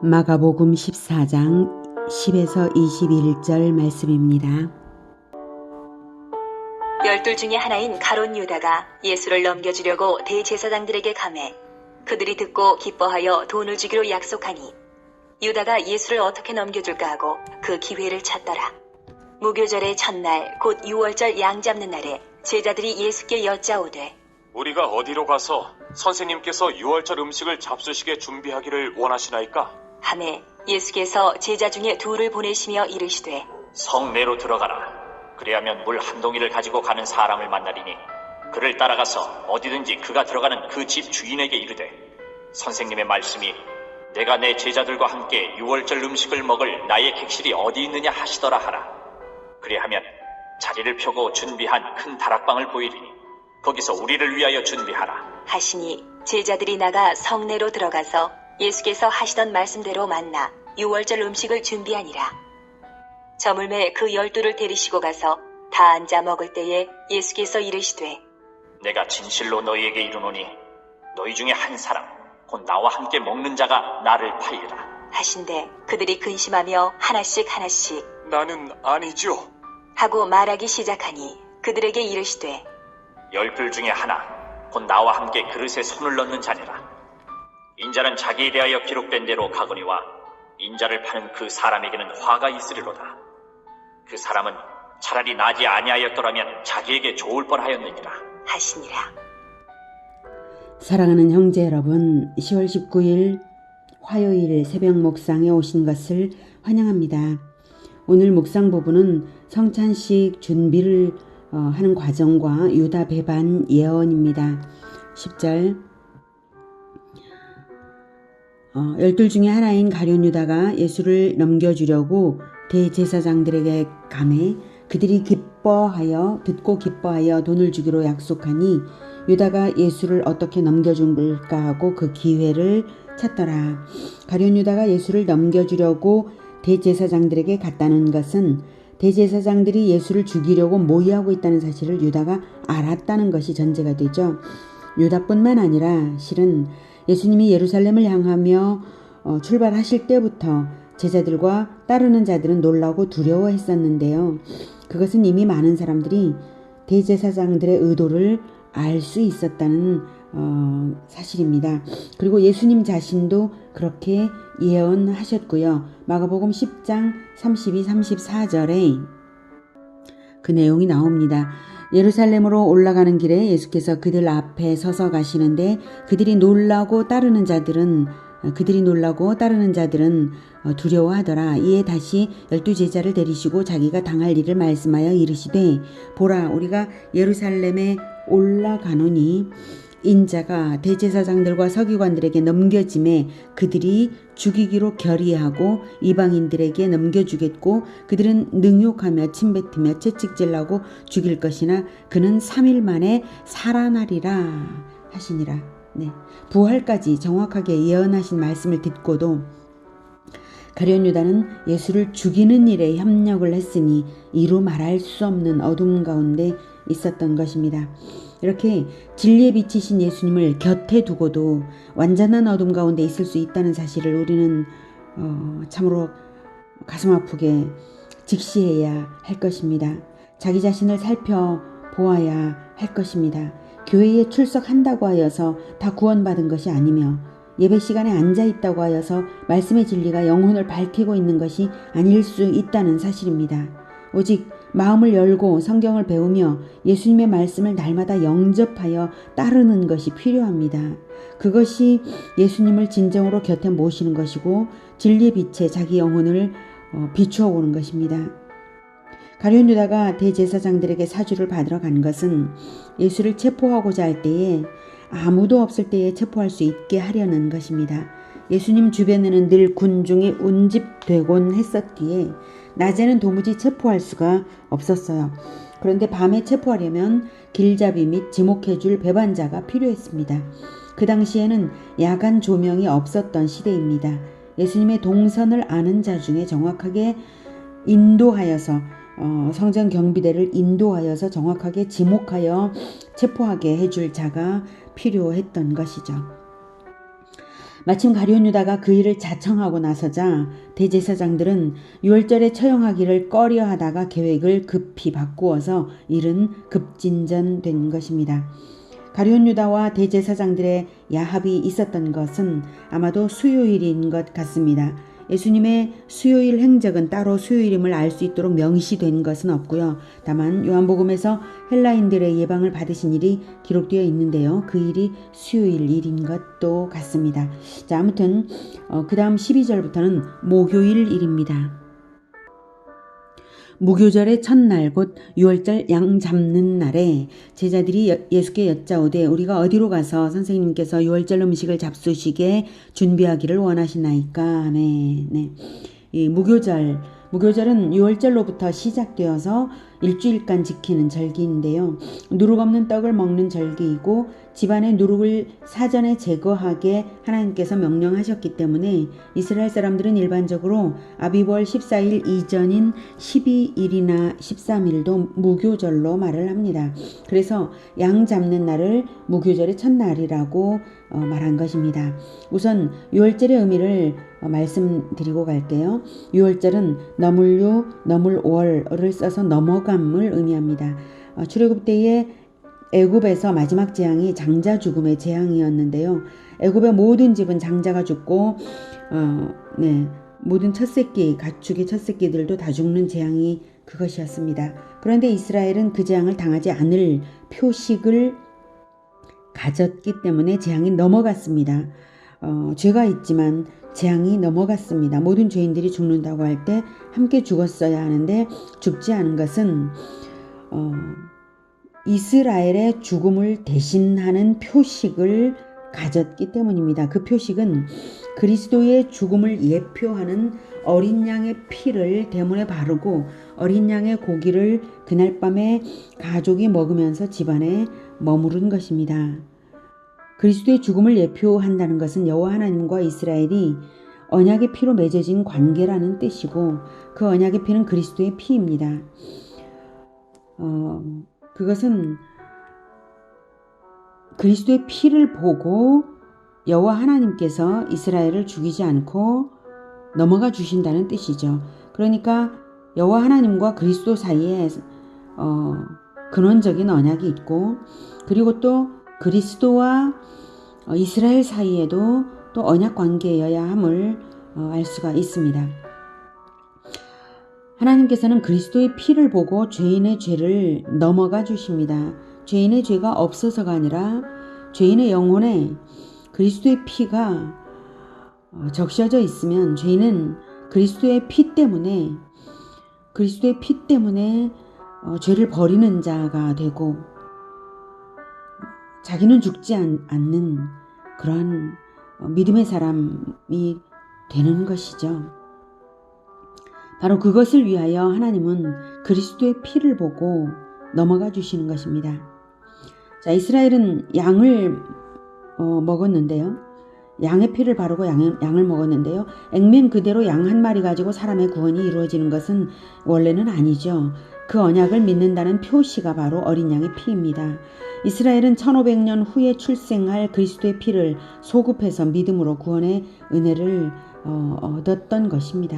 마가복음 14장 10에서 21절 말씀입니다. 12 중에 하나인 가룟 유다가 예수를 넘겨주려고 대제사장들에게 가매 그들이 듣고 기뻐하여 돈을 주기로 약속하니 유다가 예수를 어떻게 넘겨줄까 하고 그 기회를 찾더라. 무교절의 첫날 곧 6월절 양 잡는 날에 제자들이 예수께 여짜오되 우리가 어디로 가서 선생님께서 유월절 음식을 잡수시게 준비하기를 원하시나이까? 하매 예수께서 제자 중에 둘을 보내시며 이르시되 성내로 들어가라. 그리하면 물 한 동이를 가지고 가는 사람을 만나리니 그를 따라가서 어디든지 그가 들어가는 그 집 주인에게 이르되 선생님의 말씀이 내가 내 제자들과 함께 유월절 음식을 먹을 나의 객실이 어디 있느냐 하시더라 하라. 그리하면 자리를 펴고 준비한 큰 다락방을 보이리니 거기서 우리를 위하여 준비하라 하시니 제자들이 나가 성내로 들어가서 예수께서 하시던 말씀대로 만나 유월절 음식을 준비하니라. 저물매 그 12를 데리시고 가서 다 앉아 먹을 때에 예수께서 이르시되 내가 진실로 너희에게 이르노니 너희 중에 한 사람 곧 나와 함께 먹는 자가 나를 팔리라 하신대 그들이 근심하며 하나씩 나는 아니죠. 하고 말하기 시작하니 그들에게 이르시되 12 중에 하나 곧 나와 함께 그릇에 손을 넣는 자니라. 인자는 자기에 대하여 기록된 대로 가거니와 인자를 파는 그 사람에게는 화가 있으리로다. 그 사람은 차라리 나지 아니하였더라면 자기에게 좋을 뻔하였느니라 하시니라. 사랑하는 형제 여러분, 10월 19일 화요일 새벽 묵상에 오신 것을 환영합니다. 오늘 묵상 부분은 성찬식 준비를 하는 과정과 유다 배반 예언입니다. 10절 12 중에 하나인 가룟 유다가 예수를 넘겨주려고 대제사장들에게 가매 그들이 듣고 기뻐하여 돈을 주기로 약속하니 유다가 예수를 어떻게 넘겨줄까 하고 그 기회를 찾더라. 가룟 유다가 예수를 넘겨주려고 대제사장들에게 갔다는 것은 대제사장들이 예수를 죽이려고 모의하고 있다는 사실을 유다가 알았다는 것이 전제가 되죠. 유다뿐만 아니라 실은 예수님이 예루살렘을 향하며 출발하실 때부터 제자들과 따르는 자들은 놀라고 두려워했었는데요. 그것은 이미 많은 사람들이 대제사장들의 의도를 알 수 있었다는 사실입니다. 그리고 예수님 자신도 그렇게 예언하셨고요. 마가복음 10장 32, 34절에 그 내용이 나옵니다. 예루살렘으로 올라가는 길에 예수께서 그들 앞에 서서 가시는데 그들이 놀라고 따르는 자들은 두려워하더라. 이에 다시 12 제자를 데리시고 자기가 당할 일을 말씀하여 이르시되 보라 우리가 예루살렘에 올라가노니 인자가 대제사장들과 서기관들에게 넘겨짐에 그들이 죽이기로 결의하고 이방인들에게 넘겨주겠고 그들은 능욕하며 침뱉으며 채찍질하고 죽일 것이나 그는 3일 만에 살아나리라 하시니라. 부활까지 정확하게 예언하신 말씀을 듣고도 가룟 유다는 예수를 죽이는 일에 협력을 했으니 이루 말할 수 없는 어둠 가운데 있었던 것입니다. 이렇게 진리에 비치신 예수님을 곁에 두고도 완전한 어둠 가운데 있을 수 있다는 사실을 우리는 참으로 가슴 아프게 직시해야 할 것입니다. 자기 자신을 살펴보아야 할 것입니다. 교회에 출석한다고 하여서 다 구원받은 것이 아니며 예배 시간에 앉아있다고 하여서 말씀의 진리가 영혼을 밝히고 있는 것이 아닐 수 있다는 사실입니다. 오직 마음을 열고 성경을 배우며 예수님의 말씀을 날마다 영접하여 따르는 것이 필요합니다. 그것이 예수님을 진정으로 곁에 모시는 것이고 진리의 빛에 자기 영혼을 비추어 오는 것입니다. 가룟 유다가 대제사장들에게 사주를 받으러 간 것은 예수를 체포하고자 할 때에 아무도 없을 때에 체포할 수 있게 하려는 것입니다. 예수님 주변에는 늘 군중이 운집되곤 했었기에 낮에는 도무지 체포할 수가 없었어요. 그런데 밤에 체포하려면 길잡이 및 지목해줄 배반자가 필요했습니다. 그 당시에는 야간 조명이 없었던 시대입니다. 예수님의 동선을 아는 자 중에 정확하게 인도하여서 성전 경비대를 인도하여서 정확하게 지목하여 체포하게 해줄 자가 필요했던 것이죠. 마침 가룟 유다가 그 일을 자청하고 나서자 대제사장들은 유월절에 처형하기를 꺼려하다가 계획을 급히 바꾸어서 일은 급진전된 것입니다. 가룟 유다와 대제사장들의 야합이 있었던 것은 아마도 수요일인 것 같습니다. 예수님의 수요일 행적은 따로 수요일임을 알 수 있도록 명시된 것은 없고요. 다만 요한복음에서 헬라인들의 예방을 받으신 일이 기록되어 있는데요. 그 일이 수요일 일인 것도 같습니다. 자, 아무튼 그 다음 12절부터는 목요일 일입니다. 무교절의 첫날 곧 유월절 양 잡는 날에 제자들이 예수께 여짜오되 우리가 어디로 가서 선생님께서 유월절 음식을 잡수시게 준비하기를 원하시나이까. 네. 이 무교절은 유월절로부터 시작되어서 일주일간 지키는 절기인데요. 누룩 없는 떡을 먹는 절기이고 집안의 누룩을 사전에 제거하게 하나님께서 명령하셨기 때문에 이스라엘 사람들은 일반적으로 아비벌 14일 이전인 12일이나 13일도 무교절로 말을 합니다. 그래서 양 잡는 날을 무교절의 첫날이라고 말한 것입니다. 우선 유월절의 의미를 말씀드리고 갈게요. 유월절은 너물유, 너물월을 써서 넘어감을 의미합니다. 출애굽 때에 애굽에서 마지막 재앙이 장자 죽음의 재앙이었는데요. 애굽의 모든 집은 장자가 죽고 모든 첫새끼, 가축의 첫새끼들도 다 죽는 재앙이 그것이었습니다. 그런데 이스라엘은 그 재앙을 당하지 않을 표식을 가졌기 때문에 재앙이 넘어갔습니다. 죄가 있지만 재앙이 넘어갔습니다. 모든 죄인들이 죽는다고 할 때 함께 죽었어야 하는데 죽지 않은 것은 이스라엘의 죽음을 대신하는 표식을 가졌기 때문입니다. 그 표식은 그리스도의 죽음을 예표하는 어린 양의 피를 대문에 바르고 어린 양의 고기를 그날 밤에 가족이 먹으면서 집안에 머무른 것입니다. 그리스도의 죽음을 예표한다는 것은 여호와 하나님과 이스라엘이 언약의 피로 맺어진 관계라는 뜻이고 그 언약의 피는 그리스도의 피입니다. 그것은 그리스도의 피를 보고 여호와 하나님께서 이스라엘을 죽이지 않고 넘어가 주신다는 뜻이죠. 그러니까 여호와 하나님과 그리스도 사이에 근원적인 언약이 있고 그리고 또 그리스도와 이스라엘 사이에도 또 언약 관계여야 함을 알 수가 있습니다. 하나님께서는 그리스도의 피를 보고 죄인의 죄를 넘어가 주십니다. 죄인의 죄가 없어서가 아니라 죄인의 영혼에 그리스도의 피가 적셔져 있으면 죄인은 그리스도의 피 때문에 죄를 버리는 자가 되고 자기는 죽지 않는 그러한 믿음의 사람이 되는 것이죠. 바로 그것을 위하여 하나님은 그리스도의 피를 보고 넘어가 주시는 것입니다. 자, 이스라엘은 양을 먹었는데요. 양의 피를 바르고 양을 먹었는데요. 액면 그대로 양 한 마리 가지고 사람의 구원이 이루어지는 것은 원래는 아니죠. 그 언약을 믿는다는 표시가 바로 어린 양의 피입니다. 이스라엘은 1500년 후에 출생할 그리스도의 피를 소급해서 믿음으로 구원의 은혜를 얻었던 것입니다.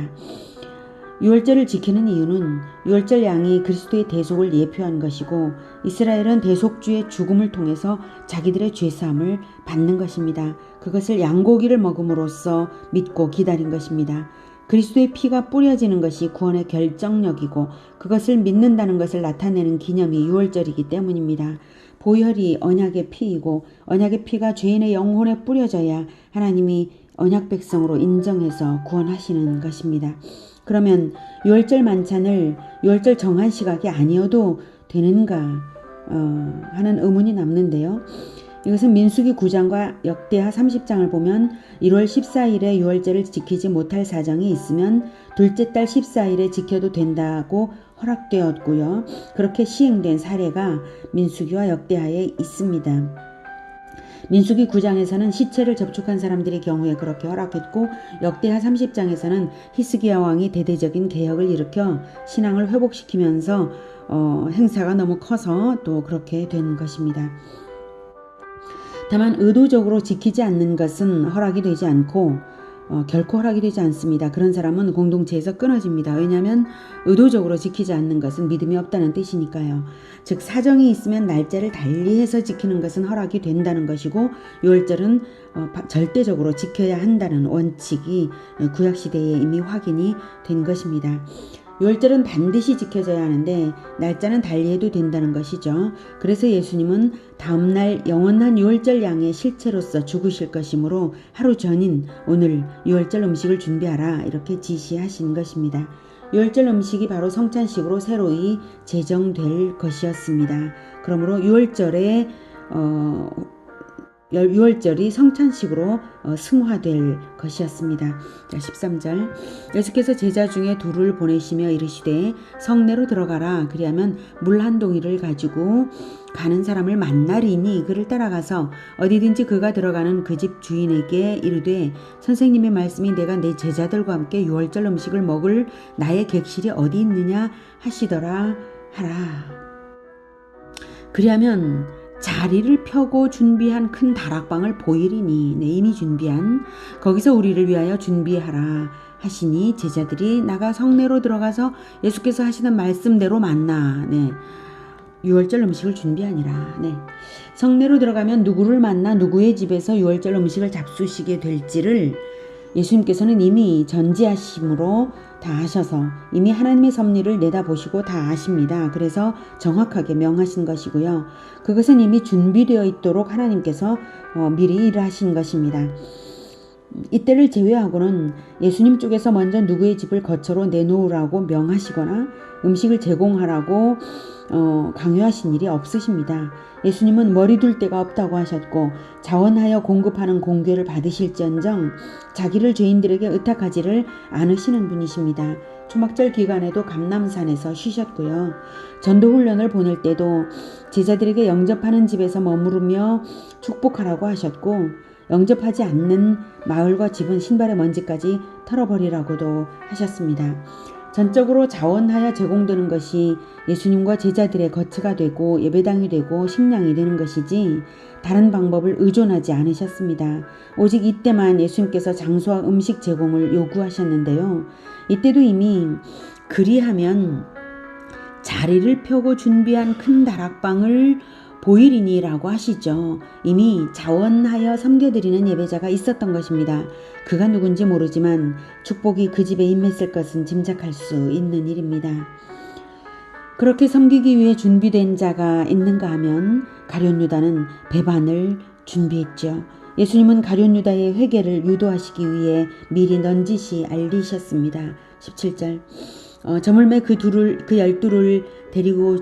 유월절을 지키는 이유는 유월절 양이 그리스도의 대속을 예표한 것이고 이스라엘은 대속주의 죽음을 통해서 자기들의 죄사함을 받는 것입니다. 그것을 양고기를 먹음으로써 믿고 기다린 것입니다. 그리스도의 피가 뿌려지는 것이 구원의 결정력이고 그것을 믿는다는 것을 나타내는 기념이 유월절이기 때문입니다. 보혈이 언약의 피이고 언약의 피가 죄인의 영혼에 뿌려져야 하나님이 언약 백성으로 인정해서 구원하시는 것입니다. 그러면 유월절 만찬을 유월절 정한 시각이 아니어도 되는가 하는 의문이 남는데요. 이것은 민수기 9장과 역대하 30장을 보면 1월 14일에 유월절을 지키지 못할 사정이 있으면 둘째 달 14일에 지켜도 된다고 허락되었고요. 그렇게 시행된 사례가 민수기와 역대하에 있습니다. 민수기 9장에서는 시체를 접촉한 사람들의 경우에 그렇게 허락했고 역대하 30장에서는 히스기야 왕이 대대적인 개혁을 일으켜 신앙을 회복시키면서 행사가 너무 커서 또 그렇게 된 것입니다. 다만 의도적으로 지키지 않는 것은 허락이 되지 않고 결코 허락이 되지 않습니다. 그런 사람은 공동체에서 끊어집니다. 왜냐하면 의도적으로 지키지 않는 것은 믿음이 없다는 뜻이니까요. 즉 사정이 있으면 날짜를 달리해서 지키는 것은 허락이 된다는 것이고 유월절은 절대적으로 지켜야 한다는 원칙이 구약시대에 이미 확인이 된 것입니다. 유월절은 반드시 지켜져야 하는데 날짜는 달리해도 된다는 것이죠. 그래서 예수님은 다음날 영원한 유월절 양의 실체로서 죽으실 것이므로 하루 전인 오늘 유월절 음식을 준비하라 이렇게 지시하신 것입니다. 유월절 음식이 바로 성찬식으로 새로이 제정될 것이었습니다. 그러므로 유월절이 성찬식으로 승화될 것이었습니다. 자, 13절 예수께서 제자 중에 둘을 보내시며 이르시되 성내로 들어가라. 그리하면 물 한 동이를 가지고 가는 사람을 만나리니 그를 따라가서 어디든지 그가 들어가는 그 집 주인에게 이르되 선생님의 말씀이 내가 내 제자들과 함께 유월절 음식을 먹을 나의 객실이 어디 있느냐 하시더라 하라. 그리하면 자리를 펴고 준비한 큰 다락방을 보이리니 이미 준비한 거기서 우리를 위하여 준비하라 하시니 제자들이 나가 성내로 들어가서 예수께서 하시는 말씀대로 만나 유월절 음식을 준비하니라. 성내로 들어가면 누구를 만나 누구의 집에서 유월절 음식을 잡수시게 될지를 예수님께서는 이미 전지하심으로 다 아셔서 이미 하나님의 섭리를 내다보시고 다 아십니다. 그래서 정확하게 명하신 것이고요. 그것은 이미 준비되어 있도록 하나님께서 미리 일하신 것입니다. 이때를 제외하고는 예수님 쪽에서 먼저 누구의 집을 거처로 내놓으라고 명하시거나 음식을 제공하라고 강요하신 일이 없으십니다. 예수님은 머리 둘 데가 없다고 하셨고 자원하여 공급하는 공궤를 받으실지언정 자기를 죄인들에게 의탁하지를 않으시는 분이십니다. 초막절 기간에도 감람산에서 쉬셨고요. 전도훈련을 보낼 때도 제자들에게 영접하는 집에서 머무르며 축복하라고 하셨고 영접하지 않는 마을과 집은 신발의 먼지까지 털어버리라고도 하셨습니다. 전적으로 자원하여 제공되는 것이 예수님과 제자들의 거처가 되고 예배당이 되고 식량이 되는 것이지 다른 방법을 의존하지 않으셨습니다. 오직 이때만 예수님께서 장소와 음식 제공을 요구하셨는데요. 이때도 이미 그리하면 자리를 펴고 준비한 큰 다락방을 보이리니라고 하시죠. 이미 자원하여 섬겨드리는 예배자가 있었던 것입니다. 그가 누군지 모르지만 축복이 그 집에 임했을 것은 짐작할 수 있는 일입니다. 그렇게 섬기기 위해 준비된 자가 있는가 하면 가룟 유다는 배반을 준비했죠. 예수님은 가룟 유다의 회개를 유도하시기 위해 미리 넌지시 알리셨습니다. 17절 저물매 그 12를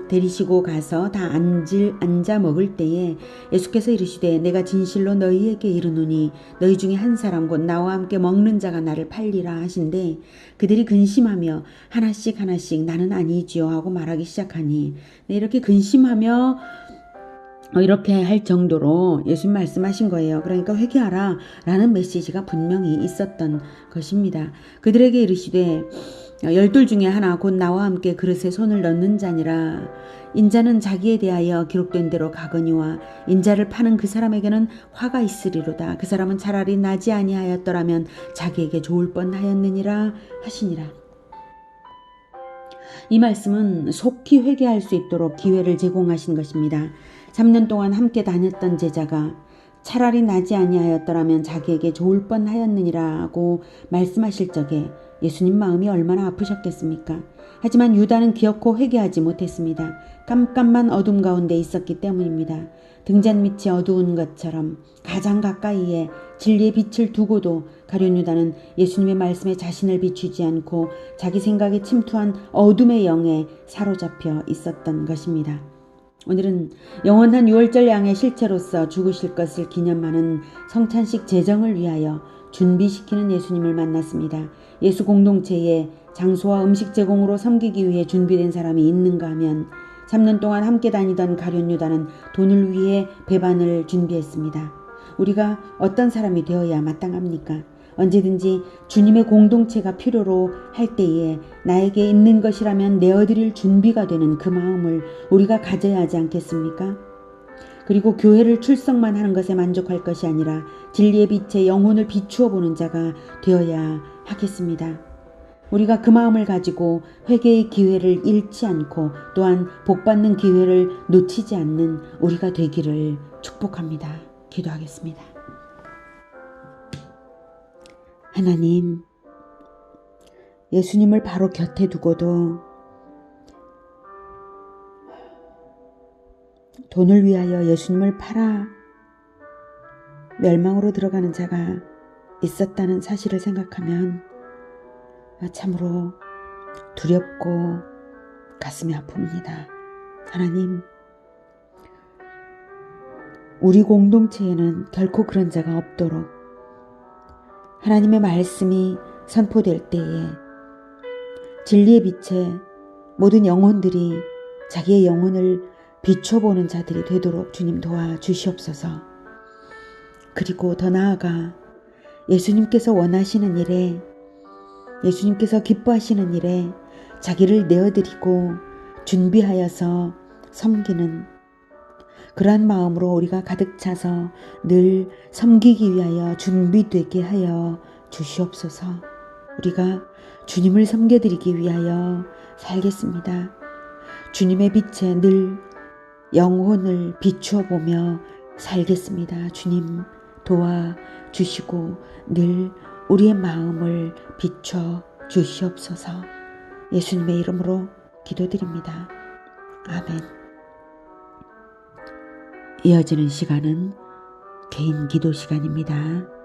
데리시고 가서 다 앉아 먹을 때에 예수께서 이르시되 내가 진실로 너희에게 이르노니 너희 중에 한 사람 곧 나와 함께 먹는 자가 나를 팔리라 하신데 그들이 근심하며 하나씩 나는 아니지요 하고 말하기 시작하니 이렇게 근심하며 이렇게 할 정도로 예수님 말씀하신 거예요. 그러니까 회개하라 라는 메시지가 분명히 있었던 것입니다. 그들에게 이르시되 12 중에 하나 곧 나와 함께 그릇에 손을 넣는 자니라. 인자는 자기에 대하여 기록된 대로 가거니와 인자를 파는 그 사람에게는 화가 있으리로다. 그 사람은 차라리 나지 아니하였더라면 자기에게 좋을 뻔하였느니라 하시니라. 이 말씀은 속히 회개할 수 있도록 기회를 제공하신 것입니다. 3년 동안 함께 다녔던 제자가 차라리 나지 아니하였더라면 자기에게 좋을 뻔하였느니라고 말씀하실 적에 예수님 마음이 얼마나 아프셨겠습니까? 하지만 유다는 기어코 회개하지 못했습니다. 깜깜한 어둠 가운데 있었기 때문입니다. 등잔 밑이 어두운 것처럼 가장 가까이에 진리의 빛을 두고도 가룟 유다는 예수님의 말씀에 자신을 비추지 않고 자기 생각에 침투한 어둠의 영에 사로잡혀 있었던 것입니다. 오늘은 영원한 유월절 양의 실체로서 죽으실 것을 기념하는 성찬식 제정을 위하여 준비시키는 예수님을 만났습니다. 예수 공동체에 장소와 음식 제공으로 섬기기 위해 준비된 사람이 있는가 하면 3년 동안 함께 다니던 가룟 유다는 돈을 위해 배반을 준비했습니다. 우리가 어떤 사람이 되어야 마땅합니까? 언제든지 주님의 공동체가 필요로 할 때에 나에게 있는 것이라면 내어드릴 준비가 되는 그 마음을 우리가 가져야 하지 않겠습니까? 그리고 교회를 출석만 하는 것에 만족할 것이 아니라 진리의 빛에 영혼을 비추어 보는 자가 되어야 하겠습니다. 우리가 그 마음을 가지고 회개의 기회를 잃지 않고 또한 복받는 기회를 놓치지 않는 우리가 되기를 축복합니다. 기도하겠습니다. 하나님, 예수님을 바로 곁에 두고도 돈을 위하여 예수님을 팔아 멸망으로 들어가는 자가 있었다는 사실을 생각하면 참으로 두렵고 가슴이 아픕니다. 하나님, 우리 공동체에는 결코 그런 자가 없도록 하나님의 말씀이 선포될 때에 진리의 빛에 모든 영혼들이 자기의 영혼을 비춰보는 자들이 되도록 주님 도와주시옵소서. 그리고 더 나아가 예수님께서 원하시는 일에, 예수님께서 기뻐하시는 일에 자기를 내어드리고 준비하여서 섬기는 그러한 마음으로 우리가 가득 차서 늘 섬기기 위하여 준비되게 하여 주시옵소서. 우리가 주님을 섬겨드리기 위하여 살겠습니다. 주님의 빛에 늘 영혼을 비추어 보며 살겠습니다. 주님 도와주시고 늘 우리의 마음을 비춰 주시옵소서. 예수님의 이름으로 기도드립니다. 아멘. 이어지는 시간은 개인 기도 시간입니다.